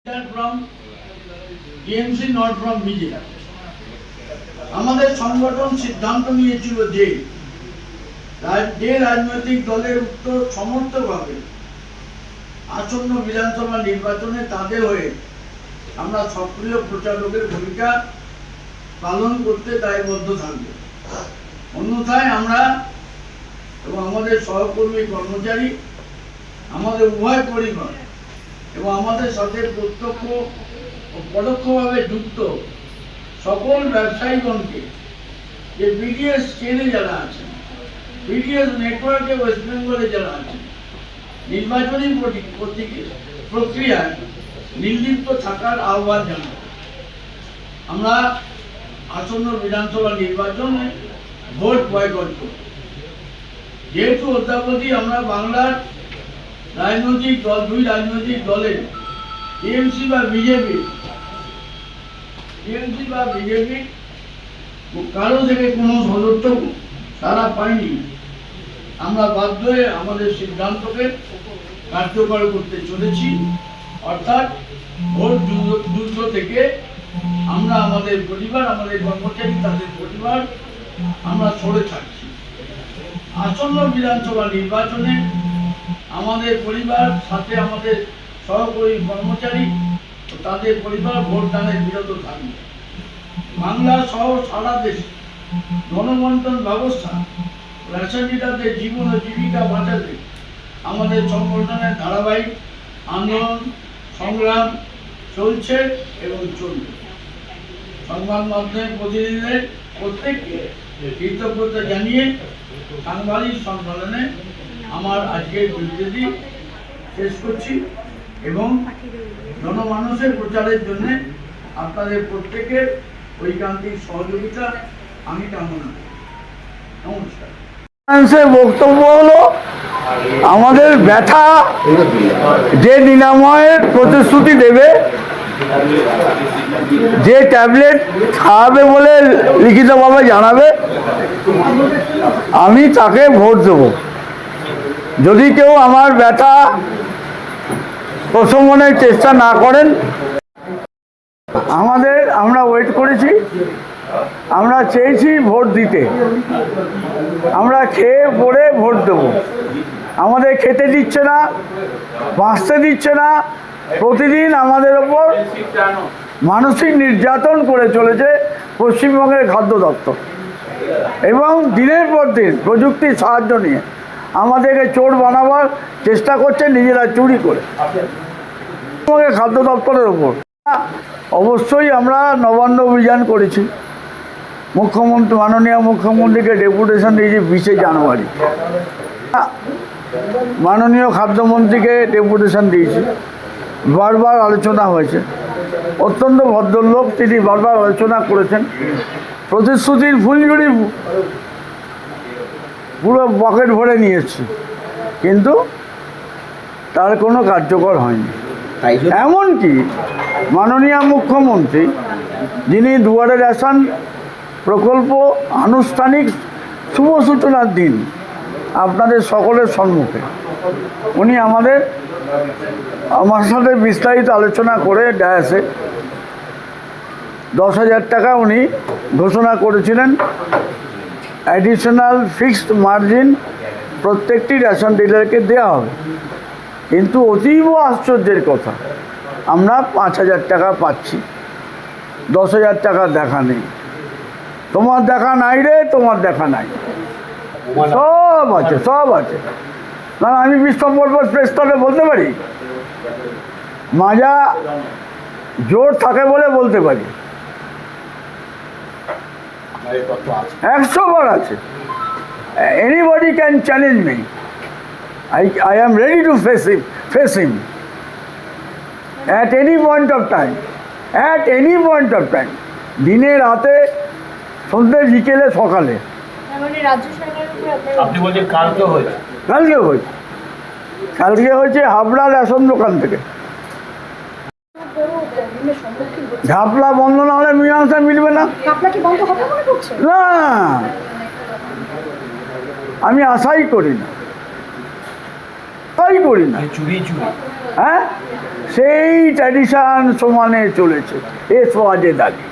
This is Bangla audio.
from TMC, not from BJP. আমাদের সংগঠন সিদ্ধান্ত নিয়েছিল যে রাজনৈতিক দলের উত্তর সমর্থকভাবে আসন্ন বিধানসভা নির্বাচনে তাদের হয়ে আমরা সক্রিয় প্রচারকের ভূমিকা পালন করতে দায়বদ্ধ থাকব। অন্যথায় আমরা এবং আমাদের সহকর্মী কর্মচারী, আমাদের উভয় পরিবার এবং আমাদের সাথে প্রত্যক্ষ ও পরোক্ষভাবে যুক্ত সকল ব্যবসায়ীগণকে, যে বিডিএস চেনে যারা আছেন, বিডিএস নেটওয়ার্কে ওয়েস্ট বেঙ্গলে যারা আছেন, নির্বাচনী প্রক্রিয়ায় নির্লিপ্ত থাকার আহ্বান জানাব। আমরা আসন্ন বিধানসভা নির্বাচনে ভোট বয়কট করব। যেহেতু অদ্যাবধি আমরা বাংলার রাজনৈতিক দল, দুই রাজনৈতিক দলের টিএমসি বা বিজেপি কারো থেকে কোনো সমর্থন তারা পায়নি, আমরা বাধ্য হয়ে আমাদের সিদ্ধান্তকে কার্যকর করতে চলেছি। অর্থাৎ ভোট যুদ্ধ থেকে আমরা আমাদের পরিবার, আমাদের কর্মচারী, তাদের পরিবার আমরা সরে থাকছি। আসন্ন বিধানসভা নির্বাচনে আমাদের পরিবার সাথে আমাদের সহকর্মী কর্মচারী ও তাদের পরিবার ভোটদানের বিরত থাকবে। বাংলা সহ সারা দেশে গণবন্টন ব্যবস্থা, রেশন ডিলারদের জীবন ও জীবিকা বাঁচাতে আমাদের সংগঠনের ধারাবাহিক আন্দোলন সংগ্রাম চলছে এবং চলবে। সংবাদ মাধ্যমের প্রতিনিধিদের প্রত্যেককে কৃতজ্ঞতা জানিয়ে সাংবাদিক সম্মেলনে আমার আজকের বিবৃতি শেষ করছি এবং জনমানুষের প্রচারের জন্য আপনাদের প্রত্যেকের ঐকান্তিক সহযোগিতা আমি কামনা করি। নমস্কার। বক্তব্য হলো, আমাদের ব্যথা যে নিরাময়ের প্রতিশ্রুতি দেবে, যে ট্যাবলেট খাওয়াবে বলে লিখিতভাবে জানাবে, আমি তাকে ভোট দেব। যদি কেউ আমার ব্যথা প্রশমনের চেষ্টা না করেন, আমরা ওয়েট করেছি, আমরা চেয়েছি ভোট দিতে, আমরা খেয়ে পড়ে ভোট দেব। আমাদের খেতে দিচ্ছে না, বাঁচতে দিচ্ছে না, প্রতিদিন আমাদের ওপর মানসিক নির্যাতন করে চলেছে পশ্চিমবঙ্গের খাদ্য দপ্তর, এবং দিনের পর দিন প্রযুক্তির সাহায্য নিয়ে আমাদেরকে চোর বানাবার চেষ্টা করছে, নিজেরা চুরি করে পশ্চিমবঙ্গের খাদ্য দপ্তরের ওপর। অবশ্যই আমরা নবান্ন অভিযান করেছি, মুখ্যমন্ত্রী, মাননীয় মুখ্যমন্ত্রীকে ডেপুটেশন দিয়েছি 20শে জানুয়ারি, মাননীয় খাদ্যমন্ত্রীকে ডেপুটেশন দিয়েছি, বারবার আলোচনা হয়েছে। অত্যন্ত ভদ্রলোক, তিনি বারবার আলোচনা করেছেন, প্রতিশ্রুতির ফুলঝুরি পুরো পকেট ভরে নিয়েছে, কিন্তু তার কোনো কার্যকর হয়নি। এমনকি মাননীয় মুখ্যমন্ত্রী, যিনি দুয়ারে রেশন প্রকল্প আনুষ্ঠানিক শুভ সূচনার দিন আপনাদের সকলের সম্মুখে উনি আমার সাথে বিস্তারিত আলোচনা করে ডায়াসে 10,000 টাকা উনি ঘোষণা করেছিলেন অ্যাডিশনাল ফিক্সড মার্জিন প্রত্যেকটি রেশন ডিলারকে দেওয়া হবে। কিন্তু অতীব আশ্চর্যের কথা, আমরা 5,000 টাকা পাচ্ছি, 10,000 টাকা দেখা নেই। তোমার দেখা নাই রে, তোমার দেখা নাই, সব আছে, সব আছে। না, আমি বিশ্বম্বর প্রেস ক্লাবে বলতে পারি, মাজা জোর থাকে বলে বলতে পারি, 100 বার আছে। Anybody can challenge me. I am ready to face him at any point of time. At any point of time. দিনে, রাতে, সন্ধ্যে, বিকেলে, সকালে। আপনি বলছেন কালকে হয়েছে? কালকে হয়েছে হাবড়া রেশন দোকান থেকে। ঘাপলা বন্ধ না হলে মীমাংসা মিলবে না। না, আমি আশাই করি না, চুরি। হ্যাঁ, সেই ট্র্যাডিশন সমানে চলেছে। এ সোয়াজে দাবি।